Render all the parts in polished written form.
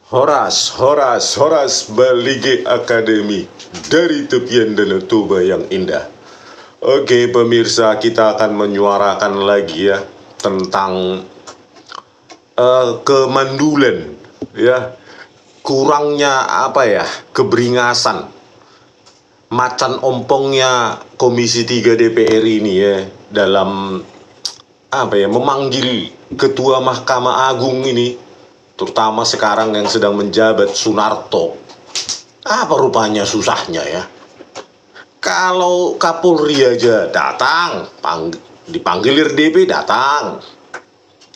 Horas Balige Akademi dari tepian Danau Toba yang indah. Oke pemirsa, kita akan menyuarakan lagi ya tentang kemandulan ya, kurangnya keberingasan, macan ompongnya Komisi 3 DPR ini ya dalam memanggil Ketua Mahkamah Agung ini, terutama sekarang yang sedang menjabat Sunarto. Apa rupanya susahnya ya? Kalau Kapolri aja datang, dipanggil RDP datang.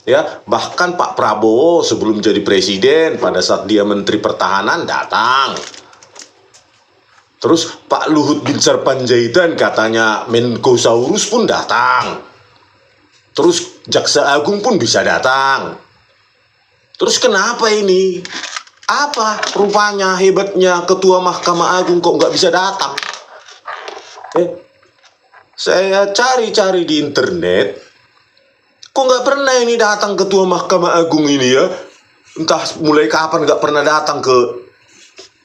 Ya, bahkan Pak Prabowo sebelum jadi presiden pada saat dia Menteri Pertahanan datang. Terus Pak Luhut Binsar Panjaitan katanya Menko Saurus pun datang. Terus Jaksa Agung pun bisa datang. Terus kenapa ini? Apa rupanya hebatnya Ketua Mahkamah Agung kok nggak bisa datang? Saya cari-cari di internet, kok nggak pernah ini datang Ketua Mahkamah Agung ini ya? Entah mulai kapan nggak pernah datang ke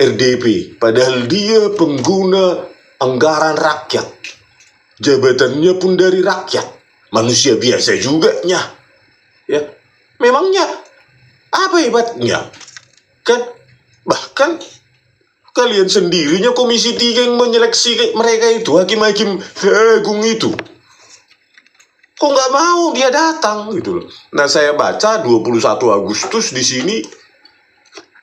RDP. Padahal dia pengguna anggaran rakyat, jabatannya pun dari rakyat, manusia biasa juga nya. Ya, memangnya apa hebatnya? Kan bahkan kalian sendirinya Komisi 3 yang menyeleksi mereka itu, hakim-hakim agung itu. Kok nggak mau dia datang gitu loh. Nah, saya baca 21 Agustus di sini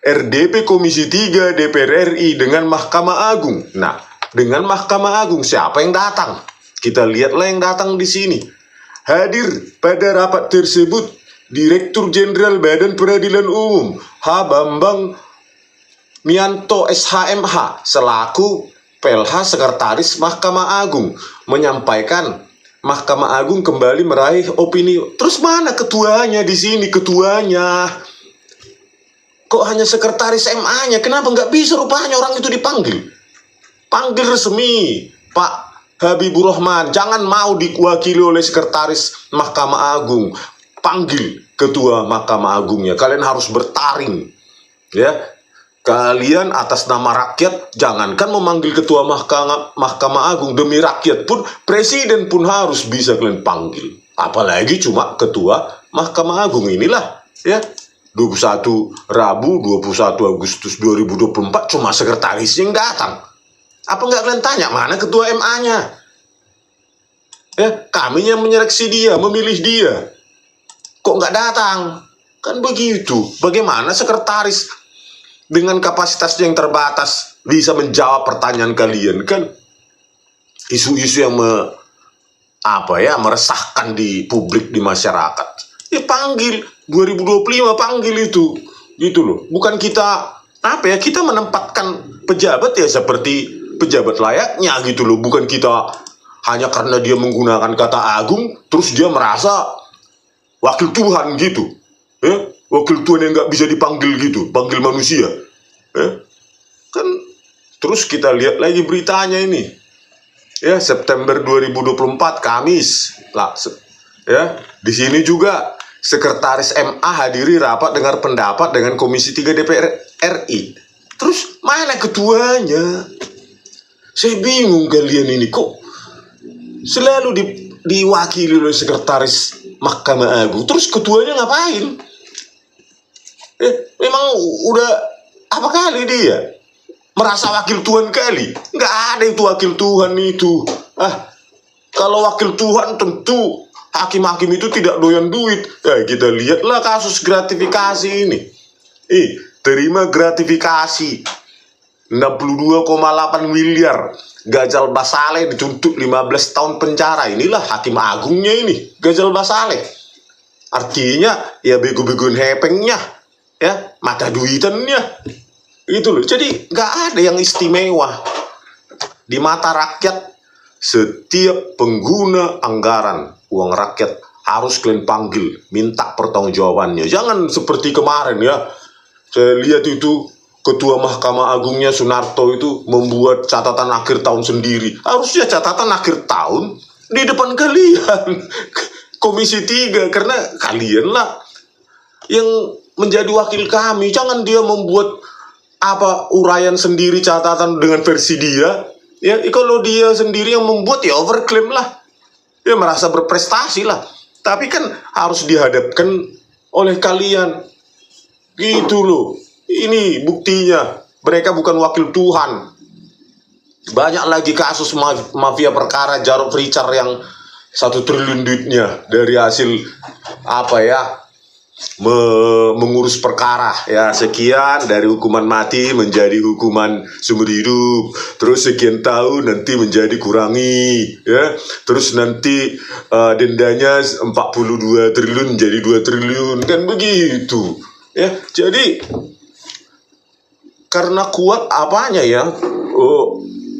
RDP Komisi 3 DPR RI dengan Mahkamah Agung. Nah, dengan Mahkamah Agung siapa yang datang? Kita lihatlah yang datang di sini. Hadir pada rapat tersebut Direktur Jenderal Badan Peradilan Umum H. Bambang Mianto SHMH selaku PLH Sekretaris Mahkamah Agung menyampaikan Mahkamah Agung kembali meraih opini. Terus mana ketuanya di sini? Ketuanya kok hanya sekretaris MA-nya? Kenapa nggak bisa rupanya orang itu dipanggil? Panggil resmi Pak Habibur Rahman, jangan mau diwakili oleh sekretaris Mahkamah Agung. Panggil Ketua Mahkamah Agungnya. Kalian harus bertaring ya. Kalian atas nama rakyat, jangankan memanggil Ketua Mahkamah Agung, demi rakyat pun, presiden pun harus bisa kalian panggil. Apalagi cuma Ketua Mahkamah Agung inilah ya. 21 Rabu 21 Agustus 2024 cuma sekretaris yang datang. Apa nggak kalian tanya mana Ketua MA-nya? Ya, kami yang menyeleksi dia, memilih dia. Kok nggak datang? Kan begitu. Bagaimana sekretaris dengan kapasitasnya yang terbatas bisa menjawab pertanyaan kalian? Kan isu-isu yang meresahkan di publik, di masyarakat. Ya panggil 2025, panggil itu gitu loh. Bukan kita kita menempatkan pejabat ya seperti pejabat layaknya gitu loh. Bukan kita hanya karena dia menggunakan kata agung terus dia merasa wakil Tuhan gitu ya. Wakil Tuhan yang nggak bisa dipanggil gitu, panggil manusia. Kan terus kita lihat lagi beritanya ini. Ya, September 2024 Kamis. Lah, ya, di sini juga Sekretaris MA hadiri rapat dengar pendapat dengan Komisi 3 DPR RI. Terus mana ketuanya? Saya bingung kalian ini kok selalu diwakili oleh Sekretaris Mahkamah Agung. Terus ketuanya ngapain? Memang udah apa kali dia merasa wakil Tuhan kali? Nggak ada itu wakil Tuhan itu. Kalau wakil Tuhan tentu hakim-hakim itu tidak doyan duit. Kita lihatlah kasus gratifikasi ini. Terima gratifikasi 62,8 miliar. Gajal Basaleh dituntut 15 tahun penjara. Inilah hakim agungnya ini, Gajal Basaleh. Artinya ya bego-begoan hepengnya, ya mata duitannya. Itu loh. Jadi nggak ada yang istimewa di mata rakyat. Setiap pengguna anggaran uang rakyat harus kalian panggil, minta pertanggungjawabannya. Jangan seperti kemarin ya. Saya lihat itu Ketua Mahkamah Agungnya Sunarto itu membuat catatan akhir tahun sendiri. Harusnya catatan akhir tahun di depan kalian Komisi 3, karena kalian lah yang menjadi wakil kami. Jangan dia membuat uraian sendiri, catatan dengan versi dia. Ya, kalau dia sendiri yang membuat, ya overclaim lah. Ya merasa berprestasi lah. Tapi kan harus dihadapkan oleh kalian. Gitu loh. Ini buktinya. Mereka bukan wakil Tuhan. Banyak lagi kasus mafia perkara Jarod Richard yang 1 triliun duitnya dari hasil mengurus perkara. Ya, sekian dari hukuman mati menjadi hukuman seumur hidup, terus sekian tahun nanti menjadi kurangi, ya, terus nanti dendanya 42 triliun menjadi 2 triliun, kan begitu, ya. Jadi karena kuat apanya ya,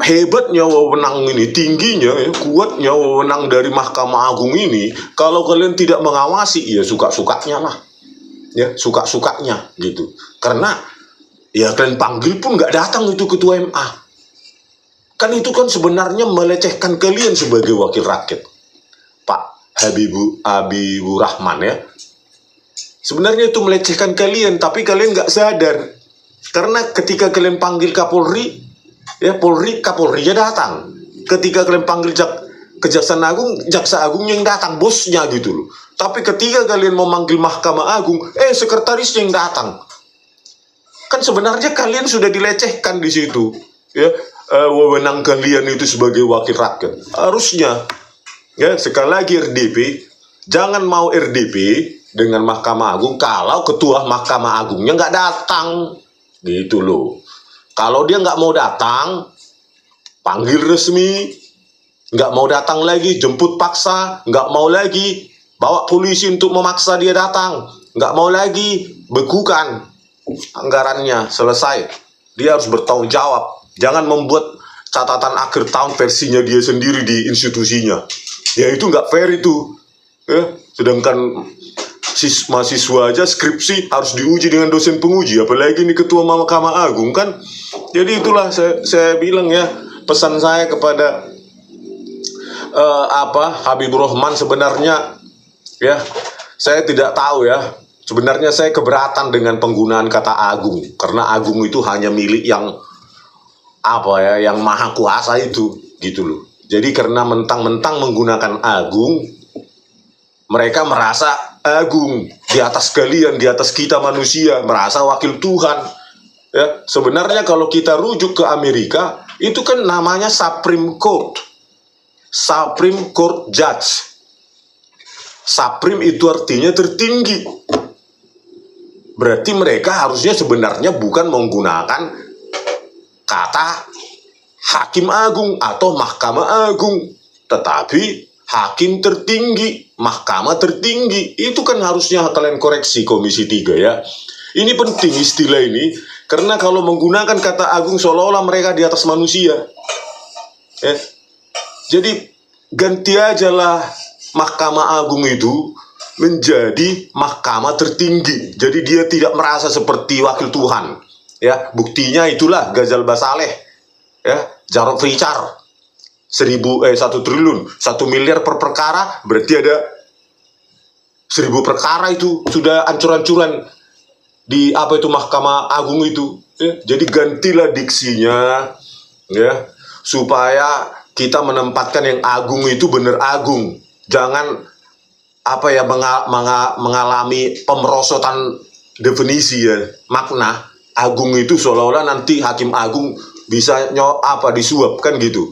hebatnya wewenang ini, tingginya ya, kuatnya wewenang dari Mahkamah Agung ini. Kalau kalian tidak mengawasi, ya suka-sukanya lah, ya suka-sukanya gitu. Karena ya kalian panggil pun nggak datang itu ketua MA. Kan itu kan sebenarnya melecehkan kalian sebagai wakil rakyat, Pak Habibur Rahman, ya. Sebenarnya itu melecehkan kalian, tapi kalian nggak sadar. Karena ketika kalian panggil Kapolri, ya Kapolrinya datang. Ketika kalian panggil Kejaksaan Agung, Jaksa Agung yang datang, bosnya gitu loh. Tapi ketika kalian memanggil Mahkamah Agung, sekretarisnya yang datang. Kan sebenarnya kalian sudah dilecehkan di situ, ya. Wewenang kalian itu sebagai wakil rakyat. Harusnya, ya, sekali lagi RDP, jangan mau RDP dengan Mahkamah Agung kalau ketua Mahkamah Agungnya nggak datang, gitu loh. Kalau dia nggak mau datang, panggil resmi. Nggak mau datang lagi, jemput paksa. Nggak mau lagi, bawa polisi untuk memaksa dia datang. Nggak mau lagi, bekukan anggarannya, selesai. Dia harus bertanggung jawab. Jangan membuat catatan akhir tahun versinya dia sendiri di institusinya. Ya itu nggak fair itu. Ya, sedangkan mahasiswa aja skripsi harus diuji dengan dosen penguji, apalagi ini ketua Mahkamah Agung kan. Jadi itulah saya bilang ya, pesan saya kepada Habibur Rahman sebenarnya, ya, saya tidak tahu ya. Sebenarnya saya keberatan dengan penggunaan kata agung, karena agung itu hanya milik yang yang maha kuasa itu, gitu loh. Jadi karena mentang-mentang menggunakan agung, mereka merasa agung di atas kalian, di atas kita manusia, merasa wakil Tuhan. Ya, sebenarnya kalau kita rujuk ke Amerika, itu kan namanya Supreme Court. Supreme Court Judge. Supreme itu artinya tertinggi. Berarti mereka harusnya sebenarnya bukan menggunakan kata hakim agung atau mahkamah agung, tetapi hakim tertinggi, mahkamah tertinggi. Itu kan harusnya kalian koreksi Komisi 3 ya. Ini penting istilah ini, karena kalau menggunakan kata agung seolah-olah mereka di atas manusia. Ya. Jadi ganti aja lah Mahkamah Agung itu menjadi mahkamah tertinggi. Jadi dia tidak merasa seperti wakil Tuhan. Ya, buktinya itulah Ghazal Basaleh, ya, Jarod Richard, 1 triliun, 1 miliar per perkara, berarti ada 1000 perkara itu sudah ancur-ancuran di Mahkamah Agung itu. Ya. Jadi gantilah diksinya, ya, supaya kita menempatkan yang agung itu benar agung. Jangan mengalami pemerosotan definisi ya, makna. Agung itu seolah-olah nanti hakim agung bisa disuap kan gitu.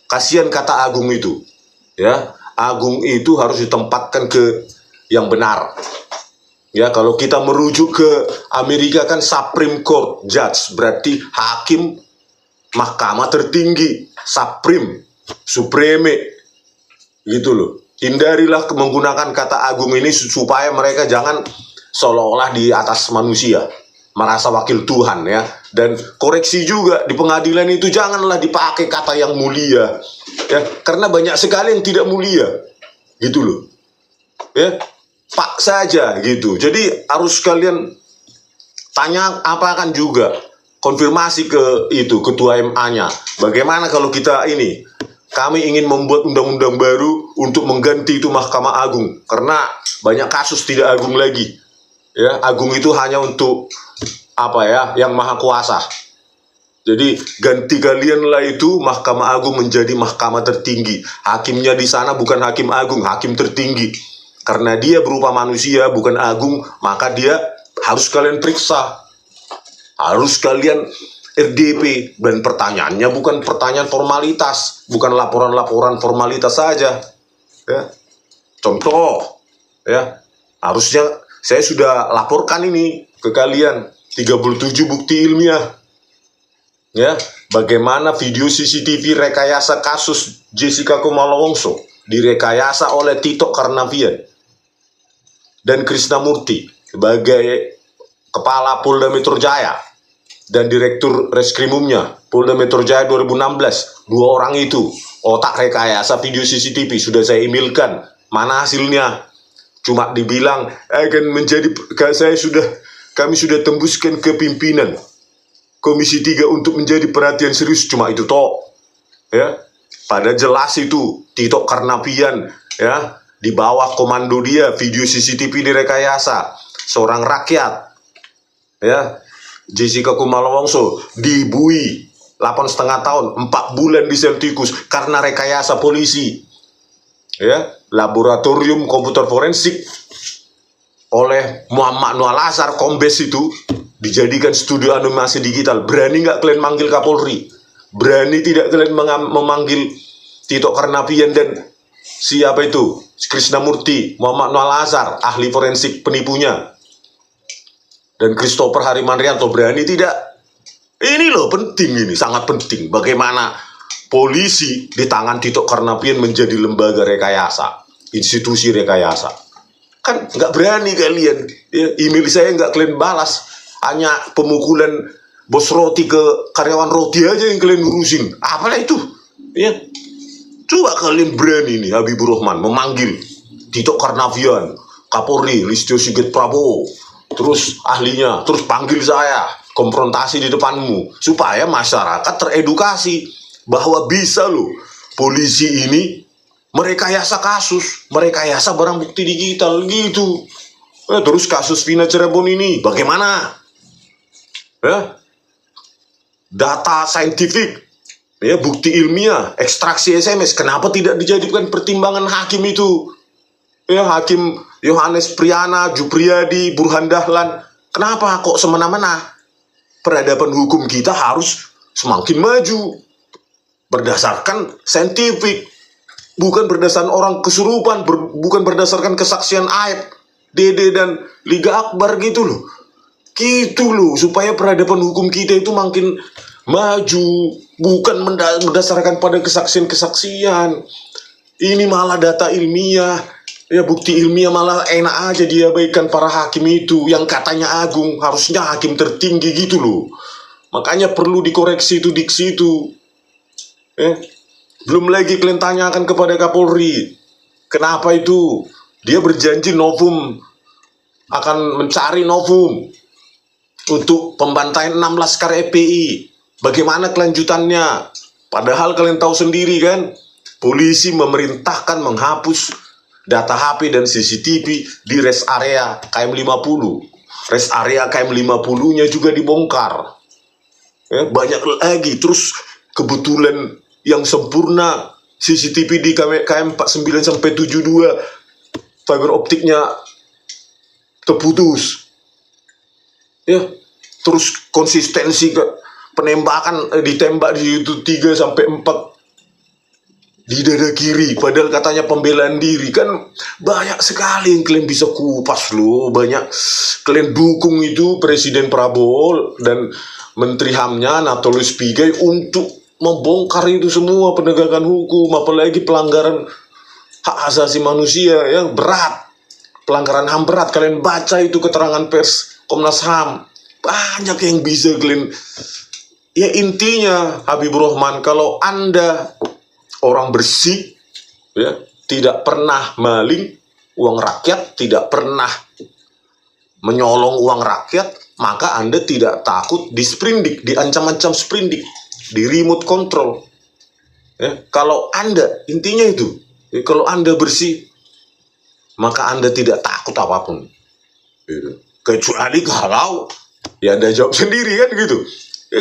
Kasihan kata agung itu. Ya, agung itu harus ditempatkan ke yang benar. Ya, kalau kita merujuk ke Amerika kan Supreme Court Judge, berarti hakim mahkamah tertinggi, Supreme, Supreme. Gitu loh. Hindarilah menggunakan kata agung ini supaya mereka jangan seolah-olah di atas manusia, merasa wakil Tuhan ya. Dan koreksi juga di pengadilan itu janganlah dipakai kata yang mulia ya, karena banyak sekali yang tidak mulia gitu loh ya, Pak saja gitu. Jadi harus kalian tanya apakan juga, konfirmasi ke itu ketua MA-nya, bagaimana kalau kami ingin membuat undang-undang baru untuk mengganti itu Mahkamah Agung, karena banyak kasus tidak agung lagi. Ya, agung itu hanya untuk apa ya, yang maha kuasa. Jadi ganti kalianlah itu Mahkamah Agung menjadi mahkamah tertinggi. Hakimnya di sana bukan hakim agung, hakim tertinggi. Karena dia berupa manusia, bukan agung, maka dia harus kalian periksa. Harus kalian RDP. Dan pertanyaannya bukan pertanyaan formalitas, bukan laporan-laporan formalitas saja. Ya. Contoh, ya, harusnya saya sudah laporkan ini ke kalian 37 bukti ilmiah. Ya, bagaimana video CCTV rekayasa kasus Jessica Kumala Wongso direkayasa oleh Tito Karnavian dan Krisnamurti sebagai Kepala Polda Metro Jaya dan Direktur Reskrimumnya Polda Metro Jaya 2016. Dua orang itu otak rekayasa video CCTV sudah saya emailkan. Mana hasilnya? Cuma dibilang akan menjadi, kami sudah tembuskan ke pimpinan Komisi 3 untuk menjadi perhatian serius, cuma itu toh. Ya. Pada jelas itu Tito Karnavian, ya, di bawah komando dia video CCTV direkayasa. Seorang rakyat, ya, Jessica Kumala Wongso dibui 8,5 tahun, 4 bulan di sel tikus karena rekayasa polisi. Ya, laboratorium komputer forensik oleh Muhammad Nur Al-Azhar Kombes itu dijadikan studio animasi digital. Berani nggak kalian manggil Kapolri? Berani tidak kalian memanggil Tito Karnavian dan siapa itu? Krisnamurti, Muhammad Nur Al-Azhar, ahli forensik penipunya, dan Christopher Harimanrianto? Berani tidak? Ini loh penting, ini sangat penting. Bagaimana polisi di tangan Tito Karnavian menjadi lembaga rekayasa, institusi rekayasa. Kan nggak berani kalian. Ya, email saya nggak kalian balas. Hanya pemukulan bos roti ke karyawan roti aja yang kalian urusin. Apalah itu? Ya. Coba kalian berani nih Habibur Rahman memanggil Tito Karnavian, Kapolri Listio Sigit Prabowo, terus ahlinya, terus panggil saya, konfrontasi di depanmu, supaya masyarakat teredukasi bahwa bisa loh polisi ini merekayasa kasus, merekayasa barang bukti digital gitu. Terus kasus Vina Cirebon ini bagaimana? Ya, data saintifik, ya, bukti ilmiah, ekstraksi SMS, kenapa tidak dijadikan pertimbangan hakim itu? Ya, Hakim Yohanes Priyana, Jupriyadi, Burhan Dahlan, kenapa kok semena-mena? Peradaban hukum kita harus semakin maju berdasarkan saintifik, bukan berdasarkan orang kesurupan, bukan berdasarkan kesaksian Aib, Dede dan Liga Akbar gitu loh. Gitu loh, supaya peradaban hukum kita itu makin maju, bukan berdasarkan pada kesaksian-kesaksian. Ini malah data ilmiah, ya, bukti ilmiah malah enak aja diabaikan para hakim itu yang katanya agung, harusnya hakim tertinggi gitu loh. Makanya perlu dikoreksi itu diksi itu. Belum lagi kalian tanyakan kepada Kapolri, kenapa itu dia berjanji novum akan mencari novum untuk pembantaian 6 laskar FPI. Bagaimana kelanjutannya? Padahal kalian tahu sendiri kan, polisi memerintahkan menghapus data HP dan CCTV di rest area KM 50. Rest area KM 50-nya juga dibongkar. Ya, banyak lagi. Terus kebetulan yang sempurna CCTV di KM 49 sampai 72 fiber optiknya terputus. Ya, terus konsistensi ke penembakan, ditembak di itu 3 sampai 4 di dada kiri, padahal katanya pembelaan diri. Kan banyak sekali yang kalian bisa kupas loh, banyak kalian dukung itu Presiden Prabowo dan Menteri HAM-nya Anatolius Pigai untuk membongkar itu semua penegakan hukum, apalagi pelanggaran hak asasi manusia yang berat, pelanggaran HAM berat. Kalian baca itu keterangan pers Komnas HAM, banyak yang bisa kalian. Ya, intinya Habibur Rahman, kalau Anda orang bersih, ya, tidak pernah maling uang rakyat, tidak pernah menyolong uang rakyat, maka Anda tidak takut disprindik, diancam-ancam sprindik, di remote control. Ya, kalau Anda, intinya itu, ya, kalau Anda bersih, maka Anda tidak takut apapun. Gitu. Kecuali kalau ya Anda jawab sendiri kan gitu.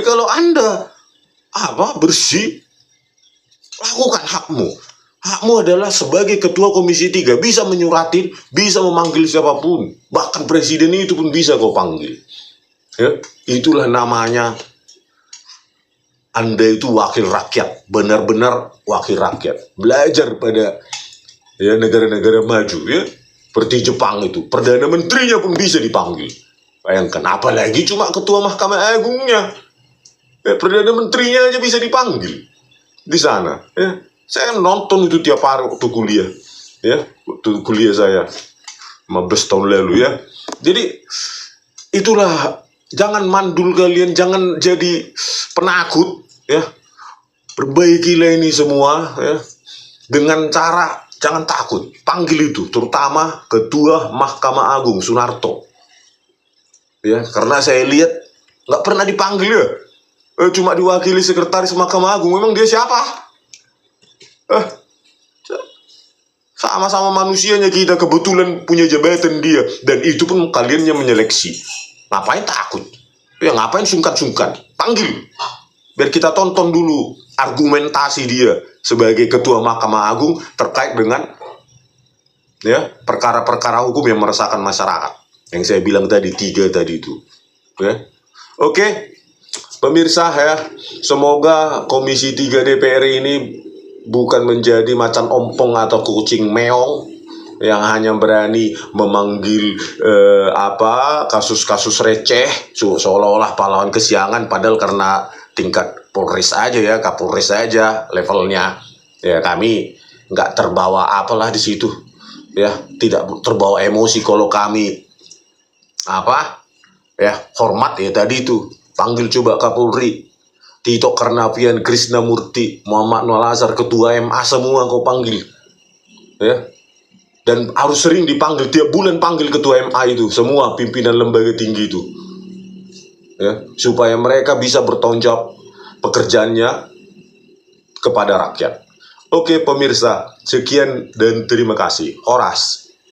Kalau Anda bersih, lakukan hakmu. Hakmu adalah sebagai ketua Komisi 3 bisa menyuratin, bisa memanggil siapapun, bahkan presiden itu pun bisa kau panggil. Ya, itulah namanya Anda itu wakil rakyat, benar-benar wakil rakyat. Belajar pada ya negara-negara maju ya. Seperti Jepang itu, Perdana Menterinya pun bisa dipanggil. Bayangkan, apalagi cuma Ketua Mahkamah Agungnya. Ya, Perdana Menterinya aja bisa dipanggil di sana. Ya. Saya nonton itu tiap hari waktu kuliah. Ya, waktu kuliah saya 15 tahun lalu ya. Jadi, itulah, jangan mandul kalian, jangan jadi penakut. Ya. Perbaikilah ini semua ya. Dengan cara jangan takut, panggil itu, terutama Ketua Mahkamah Agung Sunarto. Ya, karena saya lihat nggak pernah dipanggil ya, cuma diwakili Sekretaris Mahkamah Agung. Memang dia siapa? Sama-sama manusianya kita, kebetulan punya jabatan dia, dan itu pun kalian yang menyeleksi. Ngapain takut? Ya ngapain sungkan-sungkan? Panggil, biar kita tonton dulu argumentasi dia sebagai Ketua Mahkamah Agung terkait dengan ya perkara-perkara hukum yang meresahkan masyarakat. Yang saya bilang tadi, 3 tadi itu. Ya. Oke, pemirsa ya, semoga Komisi 3 DPR ini bukan menjadi macan ompong atau kucing meong yang hanya berani memanggil kasus-kasus receh seolah-olah pahlawan kesiangan, padahal karena tingkat Polres aja ya, Kapolres aja levelnya. Ya kami nggak terbawa apalah di situ. Ya, tidak terbawa emosi kalau kami hormat ya tadi itu. Panggil coba Kapolri, Tito Karnavian, Krisnamurti, Muhammad Noel Azhar, Ketua MA semua kau panggil. Ya. Dan harus sering dipanggil, tiap bulan panggil Ketua MA itu, semua pimpinan lembaga tinggi itu. Ya, supaya mereka bisa bertanggung jawab pekerjaannya kepada rakyat. Oke pemirsa, sekian dan terima kasih. Horas.